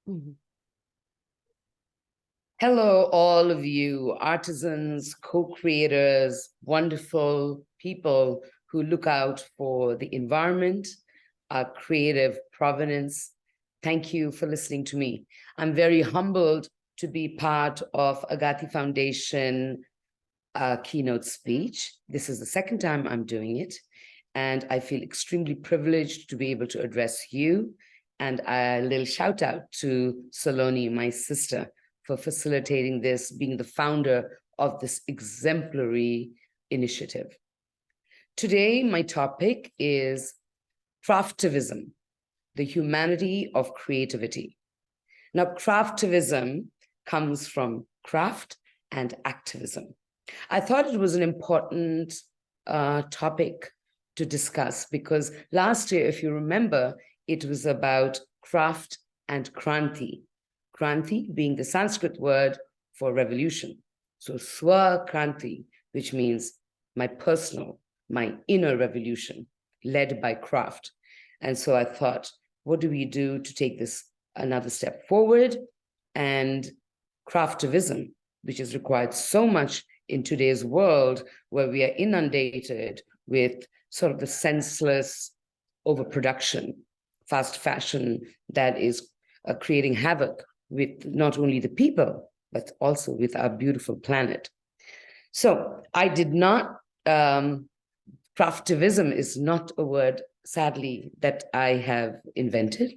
Mhm. Hello, all of you, artisans, co-creators, wonderful people who look out for the environment, our creative provenance. Thank you for listening to me. I'm very humbled to be part of AGAATI Foundation keynote speech. This is the second time I'm doing it, and I feel extremely privileged to be able to address you. And a little shout out to Saloni, my sister, for facilitating this, being the founder of this exemplary initiative. Today, my topic is craftivism, the humanity of creativity. Now, craftivism comes from craft and activism. I thought it was an important topic to discuss because last year, if you remember, it was about craft and kranti. Kranti being the Sanskrit word for revolution. So swa kranti, which means my personal, my inner revolution, led by craft. And so I thought, what do we do to take this another step forward? And craftivism, which is required so much in today's world where we are inundated with sort of the senseless overproduction, fast fashion that is creating havoc with not only the people, but also with our beautiful planet. So I did not, craftivism is not a word, sadly, that I have invented.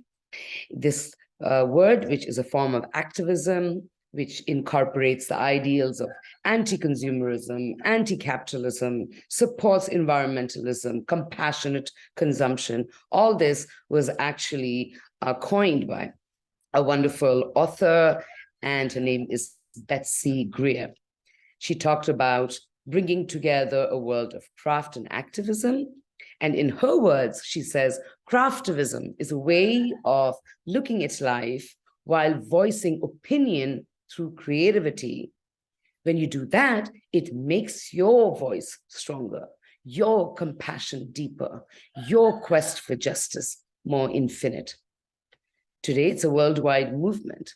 This word, which is a form of activism, which incorporates the ideals of anti-consumerism, anti-capitalism, supports environmentalism, compassionate consumption. All this was actually coined by a wonderful author, and her name is Betsy Greer. She talked about bringing together a world of craft and activism. And in her words, she says, craftivism is a way of looking at life while voicing opinion through creativity. When you do that, it makes your voice stronger, your compassion deeper, your quest for justice more infinite. Today, it's a worldwide movement,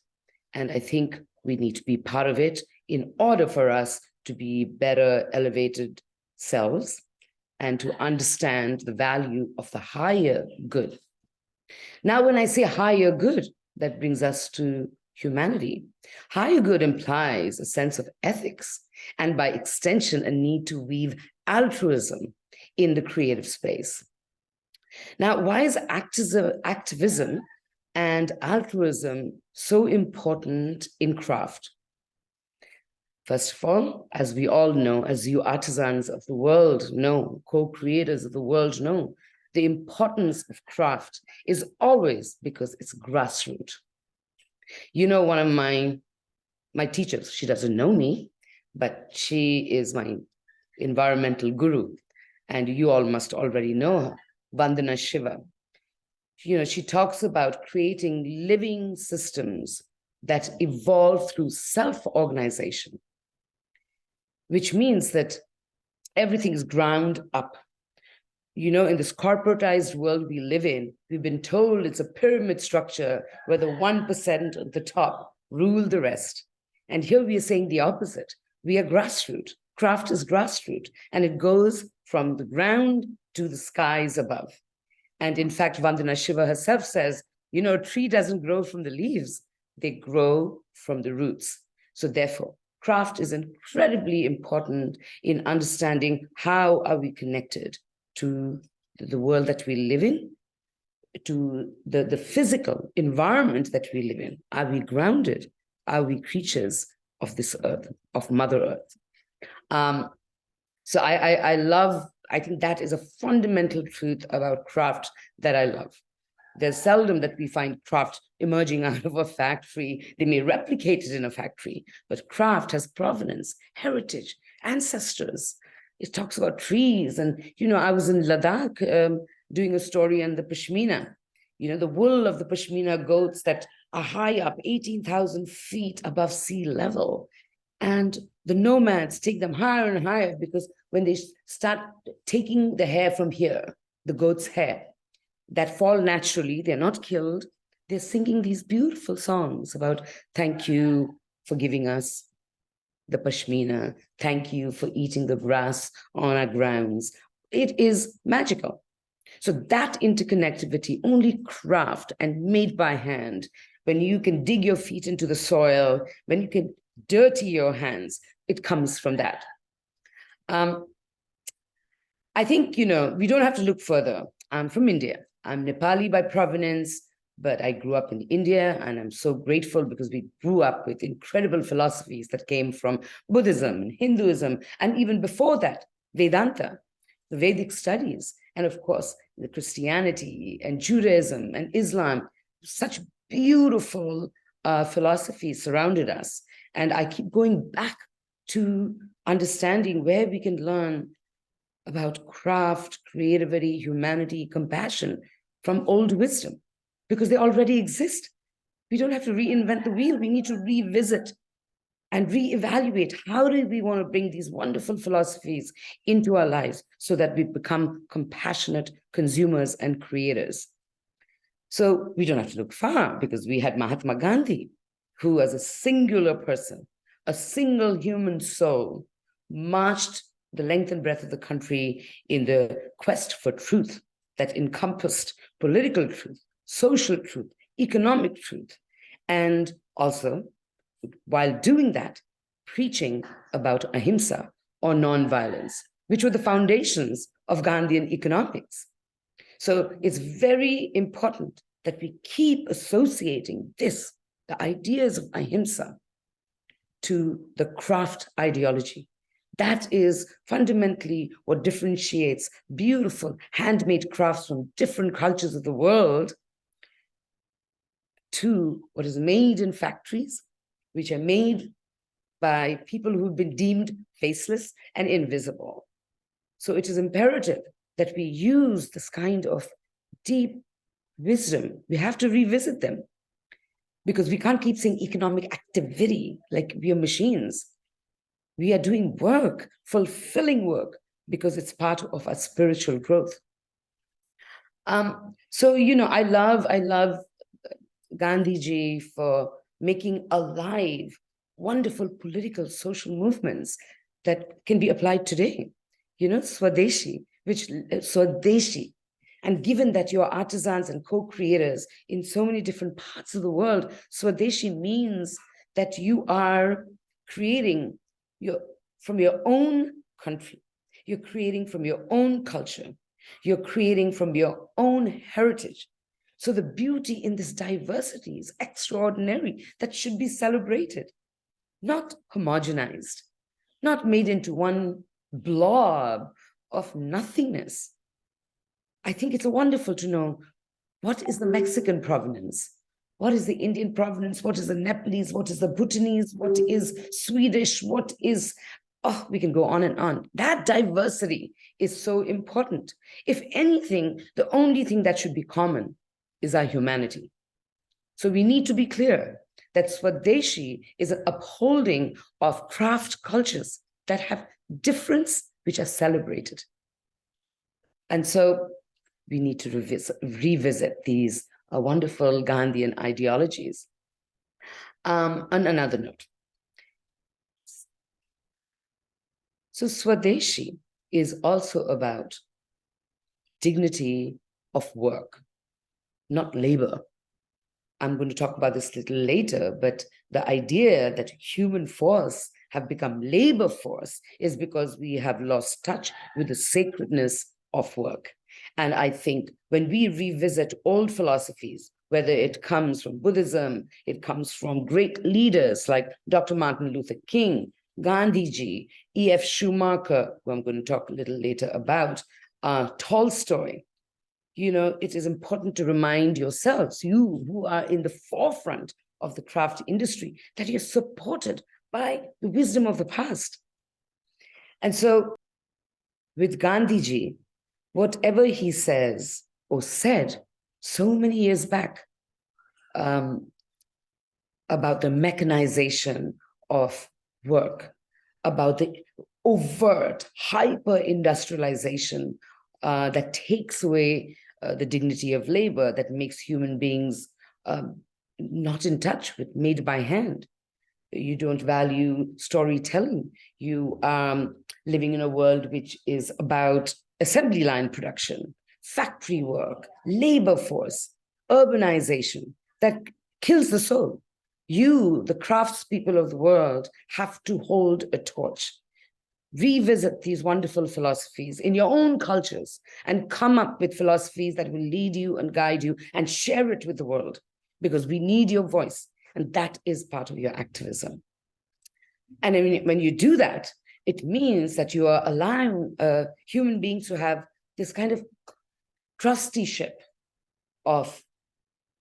and I think we need to be part of it in order for us to be better elevated selves and to understand the value of the higher good. Now, when I say higher good, that brings us to humanity. Higher good implies a sense of ethics, and by extension, a need to weave altruism in the creative space. Now, why is activism and altruism so important in craft? First of all, as we all know, as you artisans of the world know, co-creators of the world know, the importance of craft is always because it's grassroots. You know, one of my teachers, she doesn't know me, but she is my environmental guru, and you all must already know her, Bandana Shiva. You know, she talks about creating living systems that evolve through self-organization, which means that everything is ground up. You know, in this corporatized world we live in, we've been told it's a pyramid structure where the 1% at the top rule the rest. And here we are saying the opposite. We are grassroots. Craft is grassroots, and it goes from the ground to the skies above. And in fact, Vandana Shiva herself says, you know, a tree doesn't grow from the leaves, they grow from the roots. So therefore, craft is incredibly important in understanding how are we connected to the world that we live in, to the physical environment that we live in. Are we grounded? Are we creatures of this earth, of Mother Earth? So I think that is a fundamental truth about craft that I love. There's seldom that we find craft emerging out of a factory. They may replicate it in a factory, but craft has provenance, heritage, ancestors. It talks about trees. And, you know, I was in Ladakh doing a story on the Pashmina, you know, the wool of the Pashmina goats that are high up, 18,000 feet above sea level. And the nomads take them higher and higher because when they start taking the hair from here, the goat's hair, that fall naturally, they're not killed, They're singing these beautiful songs about thank you for giving us the pashmina, thank you for eating the grass on our grounds. It is magical. So that interconnectivity, only craft and made by hand, when you can dig your feet into the soil, when you can dirty your hands, it comes from that. I think, we don't have to look further. I'm from India. I'm Nepali by provenance, but I grew up in India, and I'm so grateful because we grew up with incredible philosophies that came from Buddhism and Hinduism, and even before that, Vedanta, the Vedic studies, and of course, the Christianity and Judaism and Islam. Such beautiful philosophies surrounded us. And I keep going back to understanding where we can learn about craft, creativity, humanity, compassion from old wisdom, because they already exist. We don't have to reinvent the wheel. We need to revisit and reevaluate how do we want to bring these wonderful philosophies into our lives so that we become compassionate consumers and creators. So we don't have to look far, because we had Mahatma Gandhi, who as a singular person, a single human soul, marched the length and breadth of the country in the quest for truth that encompassed political truth, social truth, economic truth, and also, while doing that, preaching about ahimsa or nonviolence, which were the foundations of Gandhian economics. So it's very important that we keep associating this, the ideas of ahimsa, to the craft ideology. That is fundamentally what differentiates beautiful handmade crafts from different cultures of the world to what is made in factories, which are made by people who've been deemed faceless and invisible. So it is imperative that we use this kind of deep wisdom. We have to revisit them, because we can't keep saying economic activity like we are machines. We are doing work, fulfilling work, because it's part of our spiritual growth. So, I love Gandhiji for making alive wonderful political, social movements that can be applied today. Swadeshi, Swadeshi. And given that you're artisans and co-creators in so many different parts of the world, Swadeshi means that you are creating from your own country. You're creating from your own culture. You're creating from your own heritage. So the beauty in this diversity is extraordinary. That should be celebrated, not homogenized, not made into one blob of nothingness. I think it's wonderful to know what is the Mexican provenance, what is the Indian provenance, what is the Nepalese, what is the Bhutanese, what is Swedish, what is, we can go on and on. That diversity is so important. If anything, the only thing that should be common is our humanity. So we need to be clear that Swadeshi is an upholding of craft cultures that have difference, which are celebrated. And so we need to revisit these wonderful Gandhian ideologies. On another note, so Swadeshi is also about dignity of work, not labor. I'm going to talk about this a little later, but the idea that human force have become labor force is because we have lost touch with the sacredness of work. And I think when we revisit old philosophies, whether it comes from Buddhism, it comes from great leaders like Dr. Martin Luther King, Gandhiji, E.F. Schumacher, who I'm going to talk a little later about, Tolstoy. It is important to remind yourselves, you who are in the forefront of the craft industry, that you're supported by the wisdom of the past. And so with Gandhiji, whatever he says or said so many years back about the mechanization of work, about the overt hyper-industrialization that takes away the dignity of labor, that makes human beings not in touch with made by hand. You don't value storytelling. You are living in a world which is about assembly line production, factory work, labor force, urbanization that kills the soul. You, the craftspeople of the world, have to hold a torch. Revisit these wonderful philosophies in your own cultures and come up with philosophies that will lead you and guide you, and share it with the world, because we need your voice. And that is part of your activism. And when you do that, it means that you are allowing human beings to have this kind of trusteeship of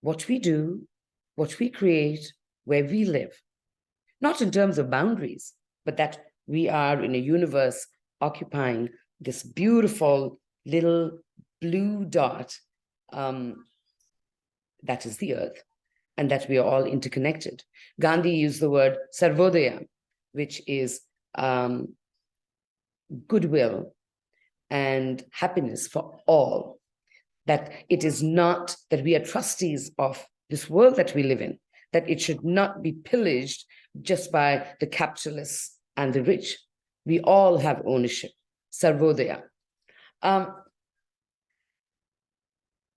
what we do, what we create, where we live. Not in terms of boundaries, but that we are in a universe occupying this beautiful little blue dot that is the earth, and that we are all interconnected. Gandhi used the word sarvodaya, which is goodwill and happiness for all. That it is not that we are trustees of this world that we live in, that it should not be pillaged just by the capitalists and the rich. We all have ownership, sarvodaya. I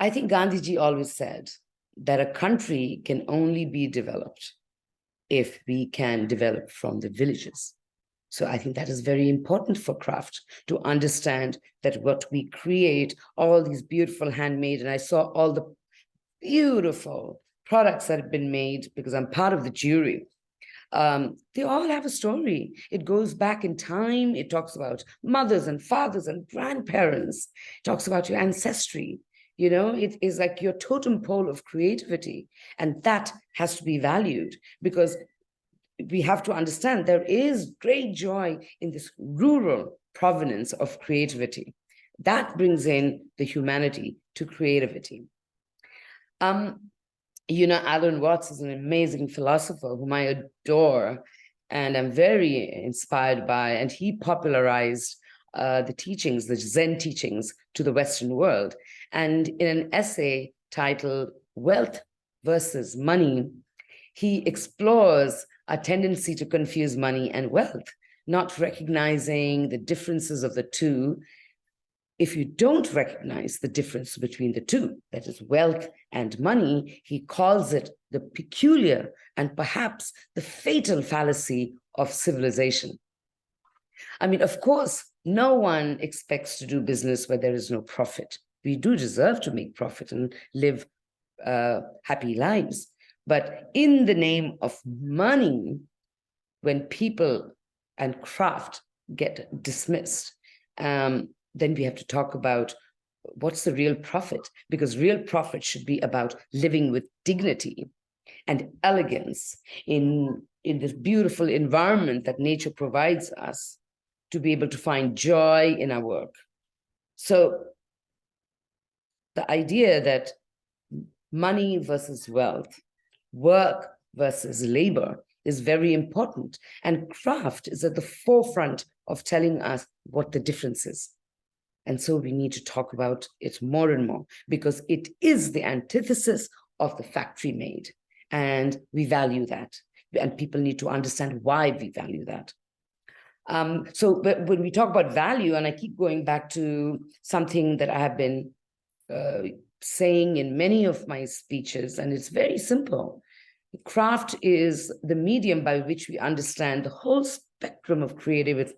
think Gandhiji always said that a country can only be developed if we can develop from the villages. So I think that is very important for craft, to understand that what we create, all these beautiful handmade, and I saw all the beautiful products that have been made because I'm part of the jury. They all have a story. It goes back in time. It talks about mothers and fathers and grandparents. It talks about your ancestry. You know, it is like your totem pole of creativity. And that has to be valued, because we have to understand there is great joy in this rural provenance of creativity. That brings in the humanity to creativity. You know, Alan Watts is an amazing philosopher whom I adore and I'm very inspired by, and he popularized the teachings, the Zen teachings, to the Western world. And in an essay titled Wealth versus Money, he explores a tendency to confuse money and wealth, not recognizing the differences of the two. If you don't recognize the difference between the two, that is wealth and money, he calls it the peculiar and perhaps the fatal fallacy of civilization. I mean, of course, no one expects to do business where there is no profit. We do deserve to make profit and live happy lives. But in the name of money, when people and craft get dismissed, then we have to talk about what's the real profit, because real profit should be about living with dignity and elegance in this beautiful environment that nature provides us, to be able to find joy in our work. So the idea that money versus wealth, work versus labor is very important. And craft is at the forefront of telling us what the difference is. And so we need to talk about it more and more, because it is the antithesis of the factory made. And we value that. And people need to understand why we value that. But when we talk about value, and I keep going back to something that I have been saying in many of my speeches, and it's very simple. Craft is the medium by which we understand the whole spectrum of creativity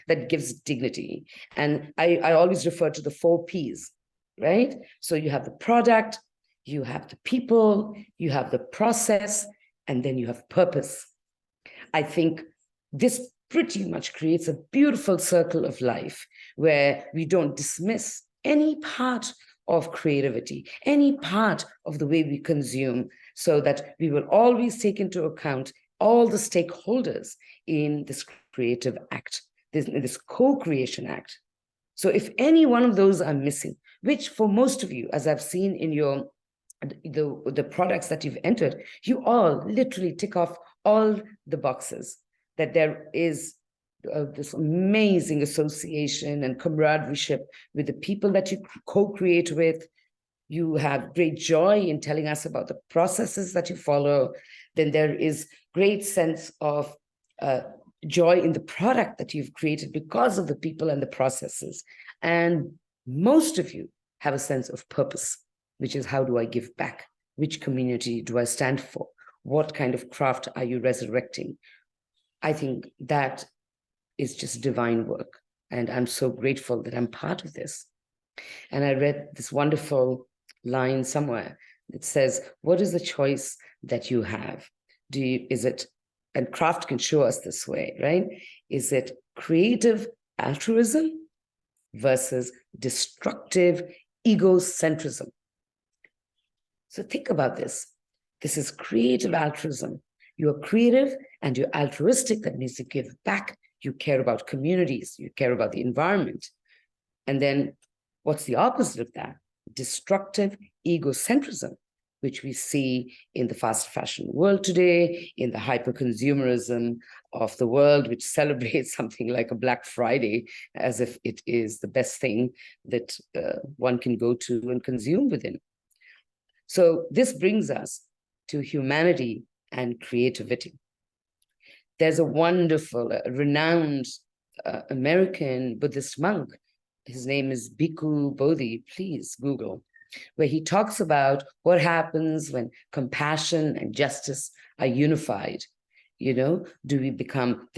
that gives dignity. And I always refer to the 4 Ps, right? So you have the product, you have the people, you have the process, and then you have purpose. I think this pretty much creates a beautiful circle of life where we don't dismiss any part of creativity, any part of the way we consume, so that we will always take into account all the stakeholders in this creative act, this co-creation act. So if any one of those are missing, which for most of you, as I've seen in your the products that you've entered, you all literally tick off all the boxes, that there is this amazing association and camaraderie with the people that you co-create with, you have great joy in telling us about the processes that you follow, then there is great sense of joy in the product that you've created because of the people and the processes. And most of you have a sense of purpose, which is, how do I give back? Which community do I stand for? What kind of craft are you resurrecting? I think that is just divine work. And I'm so grateful that I'm part of this. And I read this wonderful line somewhere that says, what is the choice that you have? Is it, and craft can show us this way, right? Is it creative altruism versus destructive egocentrism? So think about this. This is creative altruism. You're creative and you're altruistic. That means you give back. You care about communities. You care about the environment. And then what's the opposite of that? Destructive egocentrism, which we see in the fast fashion world today, in the hyper-consumerism of the world, which celebrates something like a Black Friday as if it is the best thing that one can go to and consume within. So this brings us to humanity and creativity. There's a wonderful, renowned American Buddhist monk. His name is Bhikkhu Bodhi. Please Google, where he talks about what happens when compassion and justice are unified. You know, do we become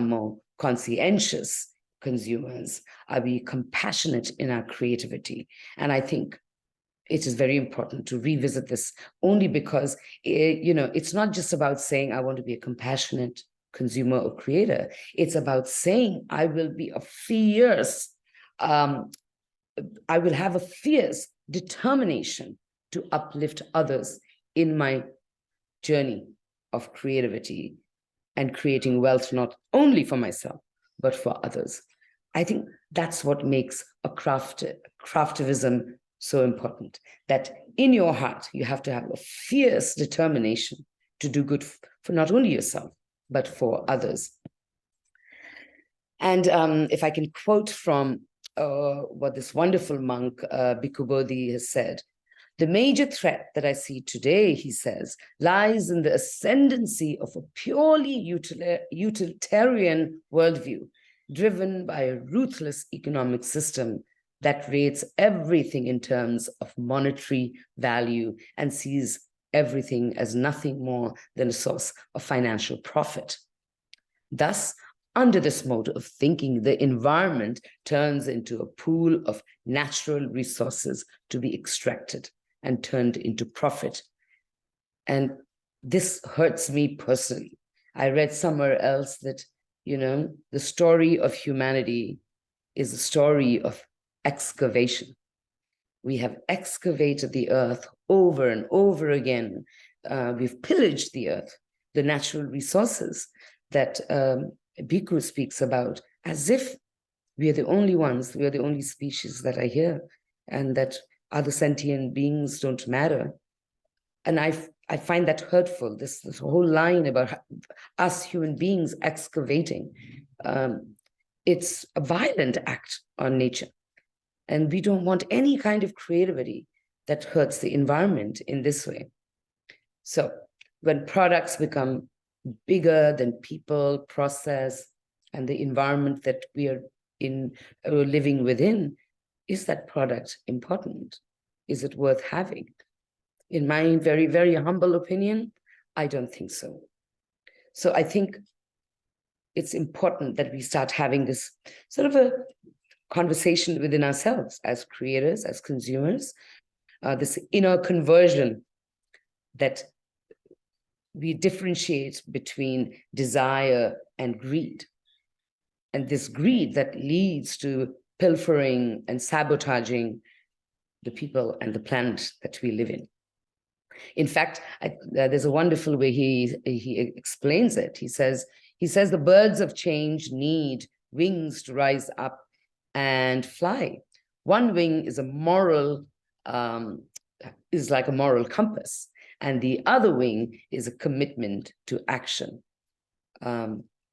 more conscientious consumers? Are we compassionate in our creativity? And I think it is very important to revisit this, only because, it's not just about saying, I want to be a compassionate consumer or creator. It's about saying, I will have a fierce determination to uplift others in my journey of creativity and creating wealth, not only for myself, but for others. I think that's what makes a craftivism so important, that in your heart, you have to have a fierce determination to do good for not only yourself, but for others. And if I can quote from what this wonderful monk, Bhikkhu Bodhi, has said, the major threat that I see today, he says, lies in the ascendancy of a purely utilitarian worldview, driven by a ruthless economic system that rates everything in terms of monetary value and sees everything as nothing more than a source of financial profit. Thus, under this mode of thinking, the environment turns into a pool of natural resources to be extracted and turned into profit. And this hurts me personally. I read somewhere else that, the story of humanity is a story of excavation. We have excavated the earth over and over again. We've pillaged the earth, the natural resources that Bhikkhu speaks about, as if we are the only ones, we are the only species that are here, and that other sentient beings don't matter. And I find that hurtful, this whole line about us human beings excavating. It's a violent act on nature. And we don't want any kind of creativity that hurts the environment in this way. So when products become bigger than people, process, and the environment that we are in, living within, is that product important? Is it worth having? In my very, very humble opinion, I don't think so. So I think it's important that we start having this sort of a conversation within ourselves as creators, as consumers, this inner conversion, that we differentiate between desire and greed. And this greed that leads to pilfering and sabotaging the people and the planet that we live in. In fact, there's a wonderful way he explains it. He says the birds of change need wings to rise up and fly. One wing is like a moral compass, and the other wing is a commitment to action.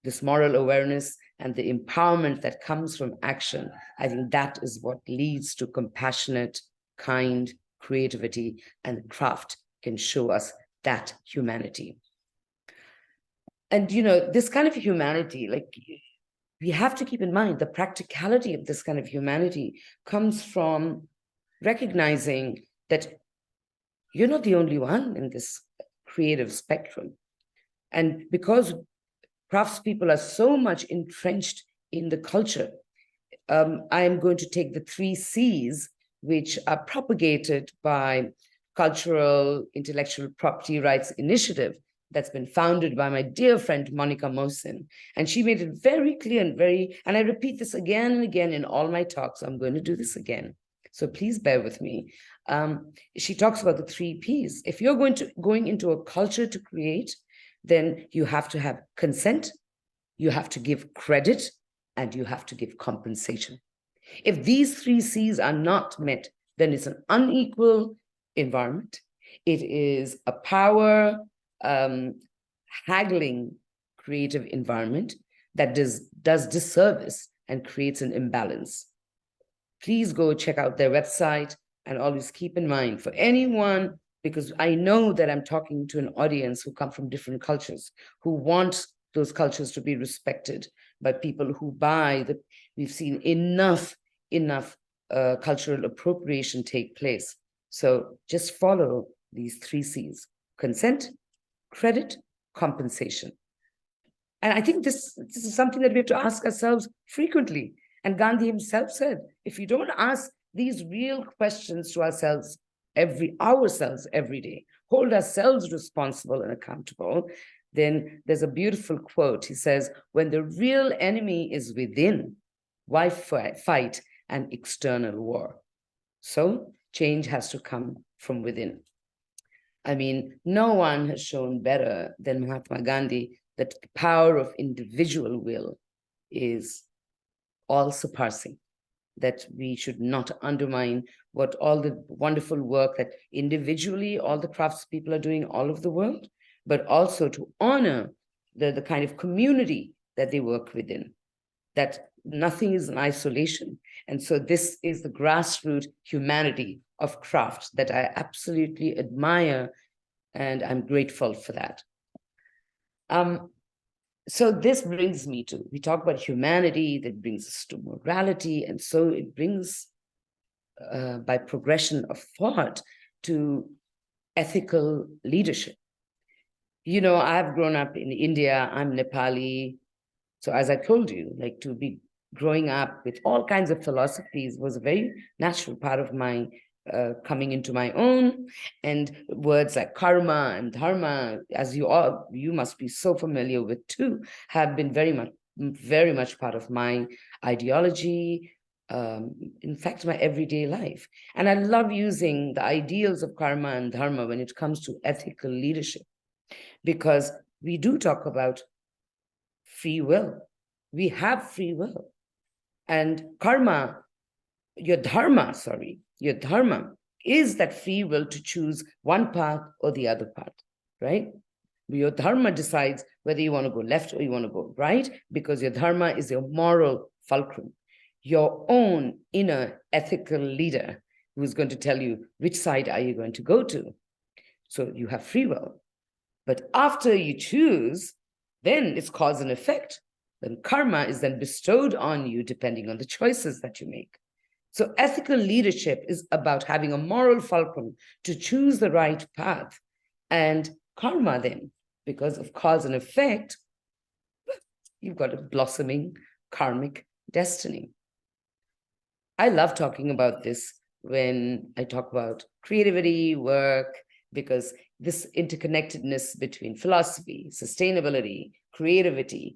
This moral awareness and the empowerment that comes from action, I think that is what leads to compassionate, kind creativity, and craft can show us that humanity. And, you know, this kind of humanity, like, we have to keep in mind the practicality of this kind of humanity comes from recognizing that you're not the only one in this creative spectrum. And because craftspeople are so entrenched in the culture, I am going to take the 3 C's, which are propagated by Cultural Intellectual Property Rights Initiative, that's been founded by my dear friend, Monica Mosin. And she made it very clear and I repeat this again and again in all my talks. So I'm going to do this again. So please bear with me. She talks about the 3 Ps. If you're going into a culture to create, then you have to have consent, you have to give credit, and you have to give compensation. If these 3 C's are not met, then it's an unequal environment. It is a power haggling creative environment that does disservice and creates an imbalance. Please go check out their website, and always keep in mind, for anyone, because I know that I'm talking to an audience who come from different cultures, who want those cultures to be respected by people who buy we've seen enough cultural appropriation take place. So just follow these 3 C's: consent, credit, compensation. And I think this is something that we have to ask ourselves frequently. And Gandhi himself said, if you don't ask these real questions to ourselves every day, hold ourselves responsible and accountable, then there's a beautiful quote. He says, when the real enemy is within, why fight an external war? So change has to come from within. I mean, no one has shown better than Mahatma Gandhi that the power of individual will is all-surpassing, that we should not undermine what all the wonderful work that individually all the craftspeople are doing all over the world, but also to honor the kind of community that they work within, that nothing is in isolation. And so this is the grassroots humanity of craft that I absolutely admire, and I'm grateful for that. So this brings me to, we talk about humanity, that brings us to morality, and so it brings, by progression of thought, to ethical leadership. You know, I've grown up in India, I'm Nepali, so as I told you, like, to be growing up with all kinds of philosophies was a very natural part of my coming into my own. And words like karma and dharma, as you must be so familiar with too, have been very much part of my ideology, in fact, my everyday life. And I love using the ideals of karma and dharma when it comes to ethical leadership, because we do talk about free will. We have free will. And your dharma is that free will to choose one path or the other path, right? Your dharma decides whether you want to go left or you want to go right, because your dharma is your moral fulcrum, your own inner ethical leader who's going to tell you which side are you going to go to. So you have free will. But after you choose, then it's cause and effect. Then karma is then bestowed on you depending on the choices that you make. So ethical leadership is about having a moral fulcrum to choose the right path. And karma then, because of cause and effect, you've got a blossoming karmic destiny. I love talking about this when I talk about creativity, work, because this interconnectedness between philosophy, sustainability, creativity,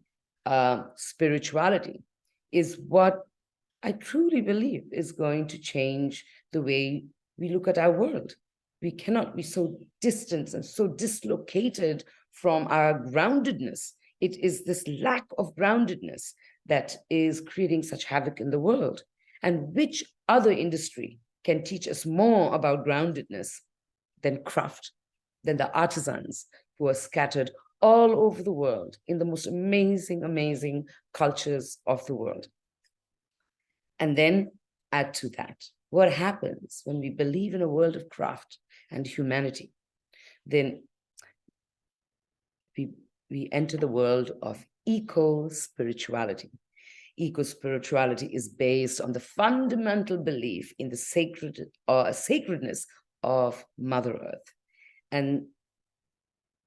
spirituality is what I truly believe is going to change the way we look at our world. We cannot be so distant and so dislocated from our groundedness. It is this lack of groundedness that is creating such havoc in the world. And which other industry can teach us more about groundedness than craft, than the artisans who are scattered all over the world in the most amazing, amazing cultures of the world? And then add to that what happens when we believe in a world of craft and humanity? Then we enter the world of eco-spirituality. Eco-spirituality is based on the fundamental belief in the sacredness of Mother Earth. And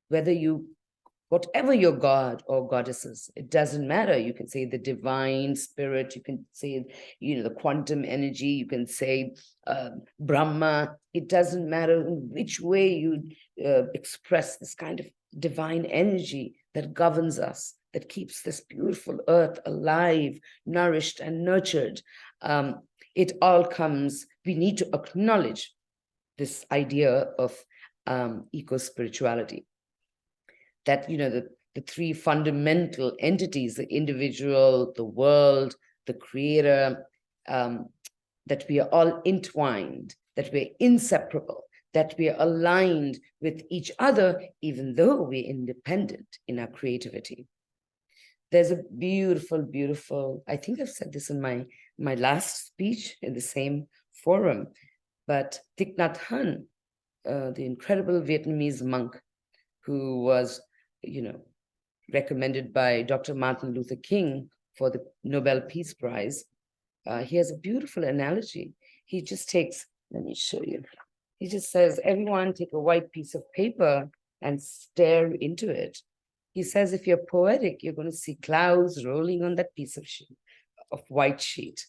whatever your god or goddesses, it doesn't matter. You can say the divine spirit, you can say, the quantum energy, you can say Brahma. It doesn't matter in which way you express this kind of divine energy that governs us, that keeps this beautiful earth alive, nourished and nurtured. It all comes, we need to acknowledge this idea of eco-spirituality. That, the three fundamental entities, the individual, the world, the creator, that we are all entwined, that we're inseparable, that we are aligned with each other, even though we're independent in our creativity. There's a beautiful, beautiful, I think I've said this in my last speech in the same forum, but Thich Nhat Hanh, the incredible Vietnamese monk who was, recommended by Dr. Martin Luther King for the Nobel Peace Prize, he has a beautiful analogy. He just takes, let me show you. He just says, everyone take a white piece of paper and stare into it. He says, if you're poetic, you're going to see clouds rolling on that piece of white sheet.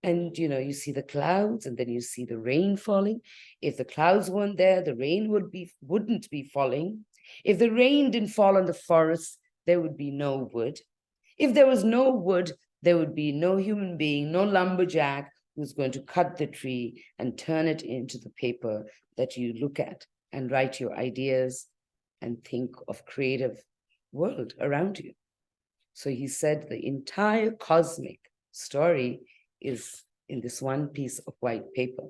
And, you see the clouds, and then you see the rain falling. If the clouds weren't there, the rain wouldn't be falling. If the rain didn't fall on the forest, there would be no wood. If there was no wood, there would be no human being, no lumberjack who's going to cut the tree and turn it into the paper that you look at and write your ideas and think of creative world around you. So he said the entire cosmic story is in this one piece of white paper.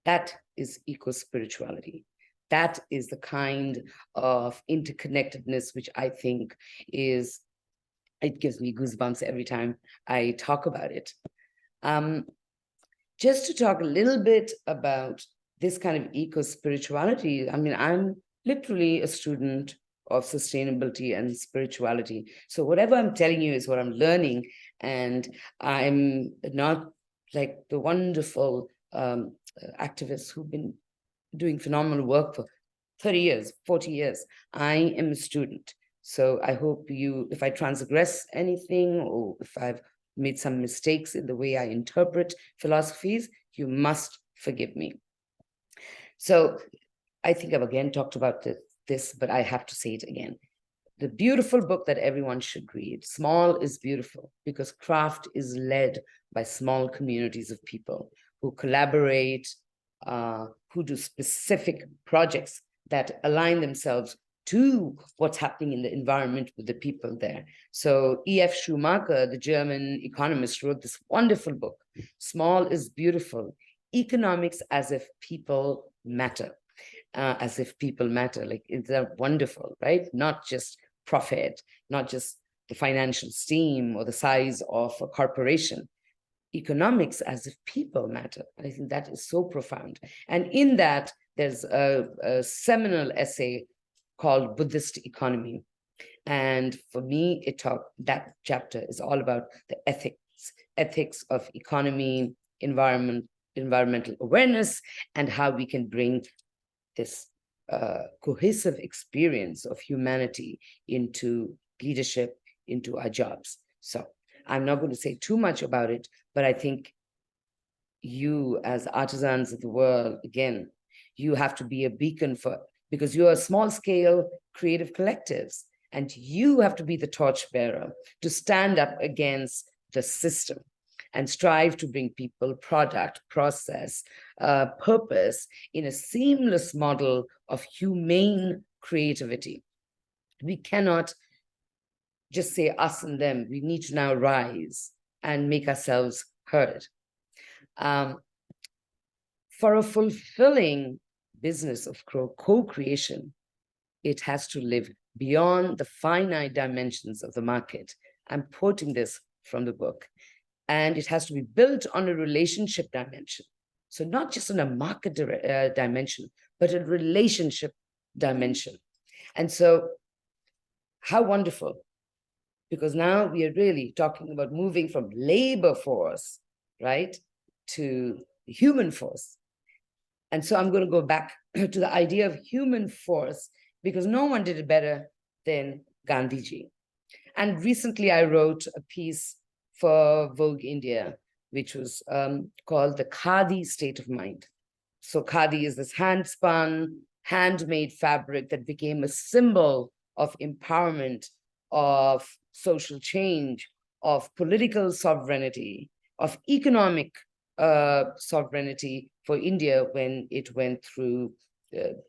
That is eco-spirituality. That is the kind of interconnectedness which I think it gives me goosebumps every time I talk about it. Just to talk a little bit about this kind of eco-spirituality, I'm literally a student of sustainability and spirituality. So whatever I'm telling you is what I'm learning, and I'm not like the wonderful activists who've been doing phenomenal work for 30 years, 40 years. I am a student. So I hope if I transgress anything, or if I've made some mistakes in the way I interpret philosophies, you must forgive me. So I think I've again talked about this, but I have to say it again. The beautiful book that everyone should read, Small is Beautiful, because craft is led by small communities of people who collaborate, who do specific projects that align themselves to what's happening in the environment with the people there. So E.F. Schumacher, the German economist, wrote this wonderful book, Small is Beautiful, Economics as if People Matter. As if people matter, like, it's wonderful, right? Not just profit, not just the financial steam or the size of a corporation. Economics as if people matter. I think that is so profound. And in that, there's a seminal essay called Buddhist Economy. And for me, that chapter is all about the ethics of economy, environmental awareness, and how we can bring this cohesive experience of humanity into leadership, into our jobs. So I'm not going to say too much about it, but I think you, as artisans of the world, again, you have to be a beacon because you're small-scale creative collectives, and you have to be the torchbearer to stand up against the system and strive to bring people product, process, purpose in a seamless model of humane creativity. We cannot just say us and them. We need to now rise and make ourselves heard. For a fulfilling business of co-creation, it has to live beyond the finite dimensions of the market. I'm quoting this from the book. And it has to be built on a relationship dimension. So not just in a market dimension, but a relationship dimension. And so how wonderful, because now we are really talking about moving from labor force, right, to human force. And so I'm going to go back to the idea of human force, because no one did it better than Gandhiji. And recently I wrote a piece for Vogue India, which was called The Khadi State of Mind. So khadi is this hand-spun, handmade fabric that became a symbol of empowerment, of social change, of political sovereignty, of economic sovereignty for India when it went through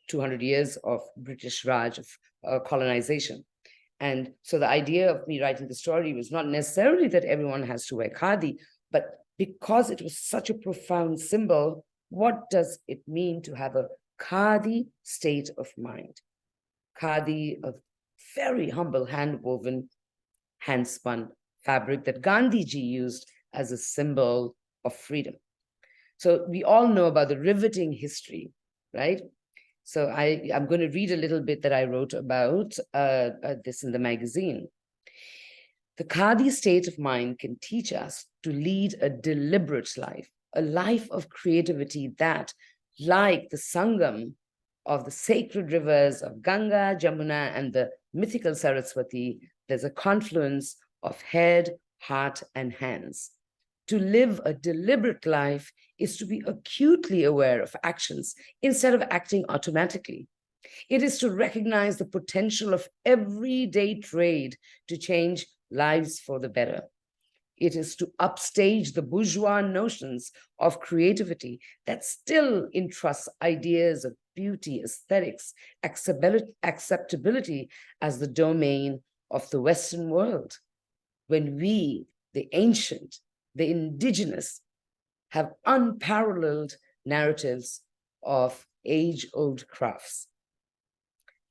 200 years of British Raj, of colonization. And so the idea of me writing the story was not necessarily that everyone has to wear khadi, but because it was such a profound symbol, what does it mean to have a khadi state of mind? Khadi, a very humble hand-woven, hand-spun fabric that Gandhiji used as a symbol of freedom. So we all know about the riveting history, right? So I'm going to read a little bit that I wrote about this in the magazine. The khadi state of mind can teach us to lead a deliberate life, a life of creativity that, like the Sangam of the sacred rivers of Ganga, Jamuna, and the mythical Saraswati, there's a confluence of head, heart, and hands. To live a deliberate life is to be acutely aware of actions instead of acting automatically. It is to recognize the potential of everyday trade to change lives for the better. It is to upstage the bourgeois notions of creativity that still entrust ideas of beauty, aesthetics, acceptability as the domain of the Western world. When we, the ancient, the indigenous, have unparalleled narratives of age-old crafts.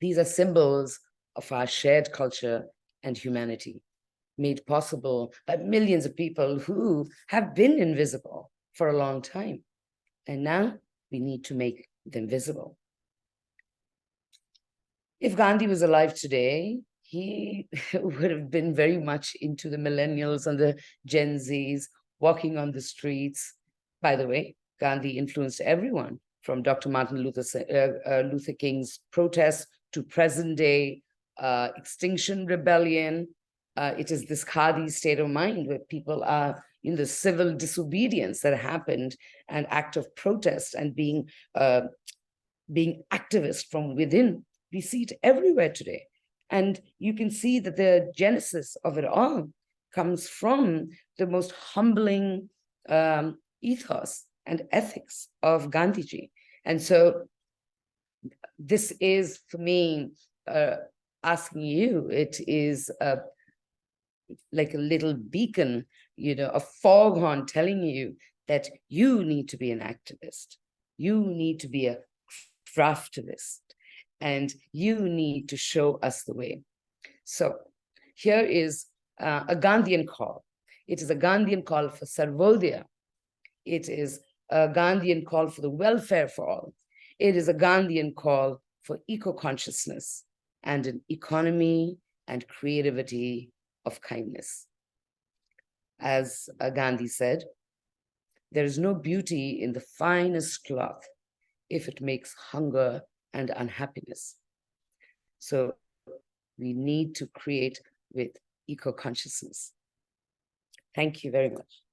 These are symbols of our shared culture and humanity, made possible by millions of people who have been invisible for a long time. And now we need to make them visible. If Gandhi was alive today, he would have been very much into the millennials and the Gen Zs walking on the streets. By the way, Gandhi influenced everyone from Dr. Martin Luther King's protests to present day Extinction Rebellion. It is this khadi state of mind where people are in the civil disobedience that happened, an act of protest and being activist from within. We see it everywhere today. And you can see that the genesis of it all comes from the most humbling ethos and ethics of Gandhiji. And so this is, for me, asking you, it is like a little beacon, a foghorn telling you that you need to be an activist. You need to be a craftivist. And you need to show us the way. So here is a Gandhian call. It is a Gandhian call for Sarvodaya. It is a Gandhian call for the welfare for all. It is a Gandhian call for eco-consciousness and an economy and creativity of kindness. As Gandhi said, there is no beauty in the finest cloth if it makes hunger and unhappiness. So we need to create with eco-consciousness. Thank you very much.